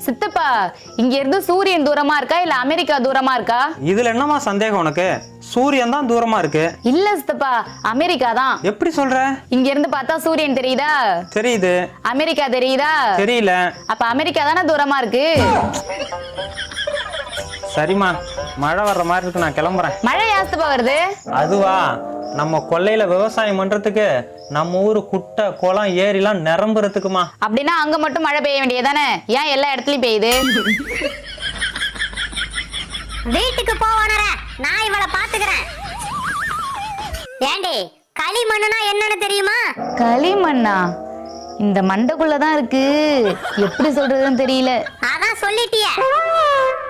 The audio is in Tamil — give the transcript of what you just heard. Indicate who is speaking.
Speaker 1: சித்தப்பா, இங்க இருந்து சூரியன் தூரமா இருக்கா இல்ல அமெரிக்கா தூரமா இருக்கா?
Speaker 2: இதுல என்னமா சந்தேகம் உனக்கு? சூரியன் தான் தூரமா இருக்கு.
Speaker 1: இல்ல சித்தப்பா, அமெரிக்கா தான்.
Speaker 2: எப்படி சொல்ற?
Speaker 1: இங்க இருந்து பார்த்தா சூரியன் தெரியுதா?
Speaker 2: தெரியுது.
Speaker 1: அமெரிக்கா தெரியுதா?
Speaker 2: தெரியல.
Speaker 1: அப்ப அமெரிக்கா தானே தூரமா இருக்கு.
Speaker 2: சரிம்மா, மழை வர்ற மாதிரி இருக்கு, நான் கிளம்புறேன்.
Speaker 1: மழை யாஸ்தப்பா வருது?
Speaker 2: அதுவா, நம்ம கொல்லையில விவசாயம் பண்றதுக்கு நம்ம ஊரு குட்டை குளம் ஏரிலாம் நிரம்புறதுக்குமா.
Speaker 1: அப்படின்னா அங்க மட்டும் மழை பெய்ய வேண்டியதானே? ஏன் எல்லா இடத்துலயும் பெய்யுது?
Speaker 3: வீட்டுக்கு போவானற, நான் இவளை பாத்துக்கிறேன். ஏண்டி, களிமண்ணுனா என்னன்னு தெரியுமா?
Speaker 1: களிமண்ணா? இந்த மண்டைக்குள்ளதான் இருக்கு, எப்படி சொல்றதுன்னு தெரியல.
Speaker 3: அதான் சொல்லிட்டியே.